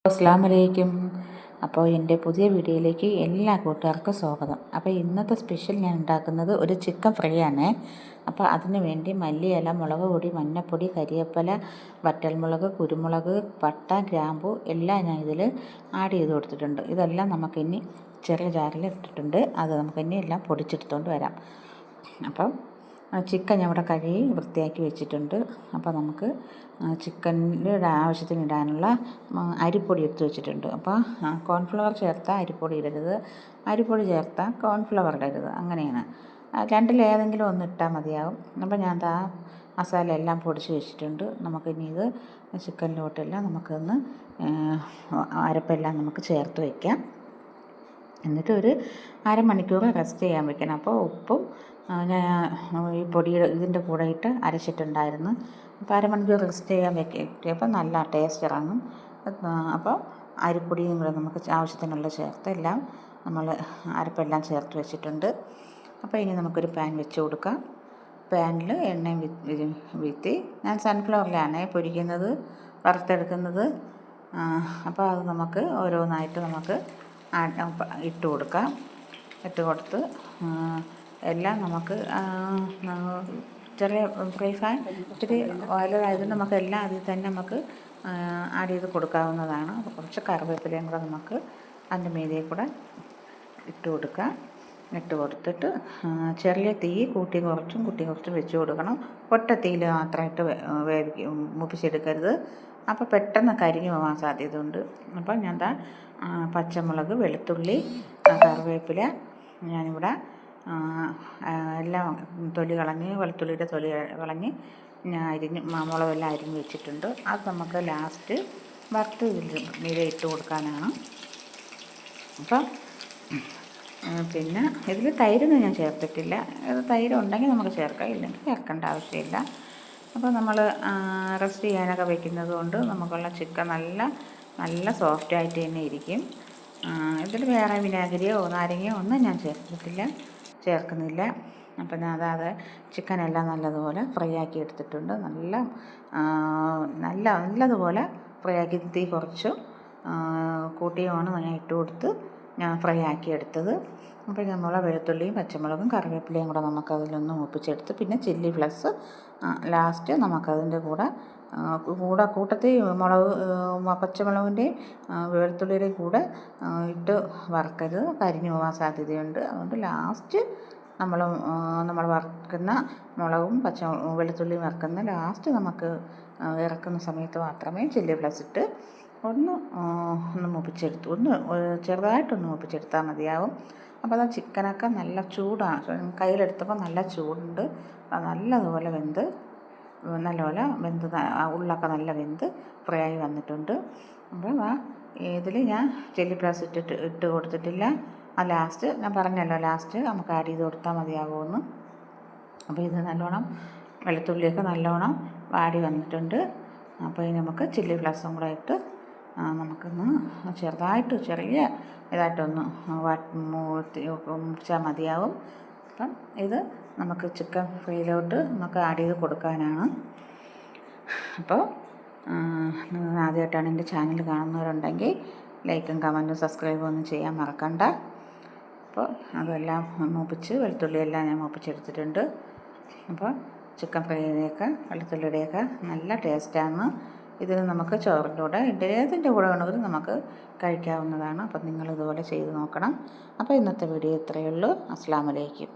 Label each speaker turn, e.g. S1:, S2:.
S1: അസ്സലാമലൈക്കും. അപ്പോൾ എൻ്റെ പുതിയ വീഡിയോയിലേക്ക് എല്ലാ കൂട്ടുകാർക്കും സ്വാഗതം. അപ്പോൾ ഇന്നത്തെ സ്പെഷ്യൽ ഞാൻ ഉണ്ടാക്കുന്നത് ഒരു ചിക്കൻ ഫ്രൈ ആണ്. അപ്പോൾ അതിന് വേണ്ടി മല്ലിയില, മുളക് പൊടി, മഞ്ഞൾപ്പൊടി, കരിവേപ്പില, വറ്റൽമുളക്, കുരുമുളക്, പട്ട, ഗ്രാമ്പു എല്ലാം ഞാൻ ഇതിൽ ആഡ് ചെയ്ത് കൊടുത്തിട്ടുണ്ട്. ഇതെല്ലാം നമുക്കിനി ചെറിയ ജാറിൽ ഇട്ടിട്ടുണ്ട്. അത് നമുക്കിനി എല്ലാം പൊടിച്ചെടുത്തുകൊണ്ട് വരാം. അപ്പം ചിക്കൻ ഞാൻ ഇവിടെ കഴുകി വൃത്തിയാക്കി വെച്ചിട്ടുണ്ട്. അപ്പോൾ നമുക്ക് ചിക്കനിൽ ആവശ്യത്തിന് ഇടാനുള്ള അരിപ്പൊടി എടുത്ത് വെച്ചിട്ടുണ്ട്. അപ്പോൾ കോൺഫ്ലവർ ചേർത്താൽ അരിപ്പൊടി ഇടരുത്, അരിപ്പൊടി ചേർത്താൽ കോൺഫ്ലവർ ഇടരുത്, അങ്ങനെയാണ്. രണ്ടിലേതെങ്കിലും ഒന്ന് ഇട്ടാൽ മതിയാവും. അപ്പോൾ ഞാൻ മസാല എല്ലാം പൊടിച്ച് വെച്ചിട്ടുണ്ട്. നമുക്കിനി ഇത് ചിക്കനിലോട്ടെല്ലാം നമുക്കൊന്ന് അരപ്പെല്ലാം നമുക്ക് ചേർത്ത് വയ്ക്കാം. എന്നിട്ട് ഒരു അരമണിക്കൂർ റെസ്റ്റ് ചെയ്യാൻ വെക്കണം. അപ്പോൾ ഉപ്പും ഞാൻ ഈ പൊടിയുടെ ഇതിൻ്റെ കൂടെ ഇട്ട് അരച്ചിട്ടുണ്ടായിരുന്നു. അപ്പോൾ അരമണിക്കൂർ റെസ്റ്റ് ചെയ്യാൻ വെക്കിയപ്പോൾ നല്ല ടേസ്റ്റ് ഇറങ്ങും. അപ്പോൾ അരിപ്പൊടിയും കൂടെ നമുക്ക് ആവശ്യത്തിനുള്ള ചേർത്ത് എല്ലാം നമ്മൾ അരപ്പെല്ലാം ചേർത്ത് വെച്ചിട്ടുണ്ട്. അപ്പോൾ ഇനി നമുക്കൊരു പാൻ വെച്ച് കൊടുക്കാം. പാനിൽ എണ്ണയും വീഴ്ത്തി ഞാൻ സൺഫ്ലവറിലാണ് പൊരിക്കുന്നത്, വറുത്തെടുക്കുന്നത്. അപ്പോൾ അത് നമുക്ക് ഓരോന്നായിട്ട് നമുക്ക് ഇട്ട് കൊടുക്കാം. ഇട്ട് കൊടുത്ത് എല്ലാം നമുക്ക് ചെറിയ ഫ്രൈ പാൻ ഇത്തിരി ഓയിലായതുകൊണ്ട് നമുക്ക് എല്ലാം അതിൽ തന്നെ നമുക്ക് ആഡ് ചെയ്ത് കൊടുക്കാവുന്നതാണ്. കുറച്ച് കറിവേപ്പിലയും കൂടെ നമുക്ക് അതിൻ്റെ മീതെ കൂടെ ഇട്ട് കൊടുക്കാം. ഇട്ട് കൊടുത്തിട്ട് ചെറിയ തീ കൂട്ടി കുറച്ചും വെച്ച് കൊടുക്കണം. ഒറ്റ തീയിൽ മാത്രമായിട്ട് മൂപ്പിച്ചെടുക്കരുത്. അപ്പോൾ പെട്ടെന്ന് കരിഞ്ഞു പോകാൻ സാധ്യതയുണ്ട്. അപ്പോൾ ഞാൻ പച്ചമുളക്, വെളുത്തുള്ളി, കറിവേപ്പില ഞാനിവിടെ എല്ലാം തൊലി കളഞ്ഞ് വെളുത്തുള്ളിയുടെ തൊലി കളഞ്ഞ് ഞാൻ മുളകെല്ലാം അരിഞ്ഞ് വെച്ചിട്ടുണ്ട്. അത് നമുക്ക് ലാസ്റ്റ് വറുത്ത് മീതെ ഇട്ട് കൊടുക്കാനാണ്. അപ്പം പിന്നെ ഇതിൽ തൈരൊന്നും ഞാൻ ചേർത്തിട്ടില്ല. തൈര് ഉണ്ടെങ്കിൽ നമുക്ക് ചേർക്കാം, ഇല്ലെങ്കിൽ ചേർക്കേണ്ട ആവശ്യമില്ല. അപ്പോൾ നമ്മൾ റെസ്റ്റ് ചെയ്യാനൊക്കെ വെക്കുന്നത് കൊണ്ട് നമുക്കുള്ള ചിക്കൻ നല്ല സോഫ്റ്റായിട്ട് തന്നെ ഇരിക്കും. ഇതിൽ വേറെ വിനാഗിരിയോ നാരങ്ങയോ ഒന്നും ഞാൻ ചേർക്കുന്നില്ല. അപ്പം ഞാൻ ചിക്കനെല്ലാം നല്ലതുപോലെ ഫ്രൈ ആക്കി എടുത്തിട്ടുണ്ട്. നല്ലതുപോലെ ഫ്രൈ ആക്കി തീ കുറച്ച് കൂട്ടിയുമാണ് ഞാൻ ഇട്ട് കൊടുത്ത് ഞാൻ ഫ്രൈ ആക്കി എടുത്തത്. അപ്പോൾ നമ്മൾ വെളുത്തുള്ളിയും പച്ചമുളകും കറിവേപ്പിലയും കൂടെ നമുക്കതിലൊന്ന് മൂപ്പിച്ചെടുത്ത് പിന്നെ ചില്ലി ഫ്ലെക്സ് ലാസ്റ്റ് നമുക്കതിൻ്റെ കൂട്ടത്തിൽ പച്ചമുളകിൻ്റെയും വെളുത്തുള്ളിയുടെയും കൂടെ ഇട്ട് വറുക്കരുത്, കരിഞ്ഞു പോകാൻ സാധ്യതയുണ്ട്. അതുകൊണ്ട് ലാസ്റ്റ് നമ്മൾ വറുക്കുന്ന മുളകും വെളുത്തുള്ളിയും വറുക്കുന്ന ലാസ്റ്റ് നമുക്ക് ഇറക്കുന്ന സമയത്ത് മാത്രമേ ചില്ലി ഫ്ലെക്സ് ഇട്ട് ഒന്ന് ചെറുതായിട്ടൊന്ന് മൂപ്പിച്ചെടുത്താൽ മതിയാവും. അപ്പോൾ അത് ചിക്കനൊക്കെ നല്ല ചൂടാണ്, കയ്യിലെടുത്തപ്പോൾ നല്ല ചൂടുണ്ട്. നല്ലതുപോലെ വെന്ത് ഉള്ളൊക്കെ നല്ല വെന്ത് ഫ്രൈ ആയി വന്നിട്ടുണ്ട്. അപ്പോൾ ഇതിൽ ഞാൻ ചില്ലി ഫ്ലെക്സ് ഇട്ട് കൊടുത്തിട്ടില്ല. ലാസ്റ്റ് ഞാൻ പറഞ്ഞല്ലോ, ലാസ്റ്റ് നമുക്ക് ആഡ് ചെയ്ത് കൊടുത്താൽ മതിയാകുമെന്ന്. അപ്പോൾ ഇത് നല്ലോണം വെളുത്തുള്ളിയൊക്കെ നല്ലോണം വാടി വന്നിട്ടുണ്ട്. അപ്പോൾ ഇനി നമുക്ക് ചില്ലി ഫ്ലെക്സും കൂടെ ഇട്ട് നമുക്കൊന്ന് ചെറിയ ഇതായിട്ടൊന്ന് മുറിച്ചാൽ മതിയാവും. അപ്പം ഇത് നമുക്ക് ചിക്കൻ ഫ്രൈയിലോട്ട് നമുക്ക് ആഡ് ചെയ്ത് കൊടുക്കാനാണ്. അപ്പോൾ ആദ്യമായിട്ടാണ് എൻ്റെ ചാനൽ കാണുന്നവരുണ്ടെങ്കിൽ ലൈക്കും കമൻറ്റും സബ്സ്ക്രൈബും ഒന്നും ചെയ്യാൻ മറക്കണ്ട. അപ്പോൾ അതെല്ലാം വെളുത്തുള്ളിയെല്ലാം ഞാൻ മൂപ്പിച്ചെടുത്തിട്ടുണ്ട്. അപ്പോൾ ചിക്കൻ ഫ്രൈയുടെയൊക്കെ വെളുത്തുള്ളിയുടെയൊക്കെ നല്ല ടേസ്റ്റാണ്. ഇതിന് നമുക്ക് ചോറിൻ്റെ കൂടെ ഏതിൻ്റെ കൂടെ വേണമെങ്കിലും നമുക്ക് കഴിക്കാവുന്നതാണ്. അപ്പം നിങ്ങളിതുപോലെ ചെയ്ത് നോക്കണം. അപ്പോൾ ഇന്നത്തെ വീഡിയോ ഇത്രയേ ഉള്ളൂ. അസ്സലാമു അലൈക്കും.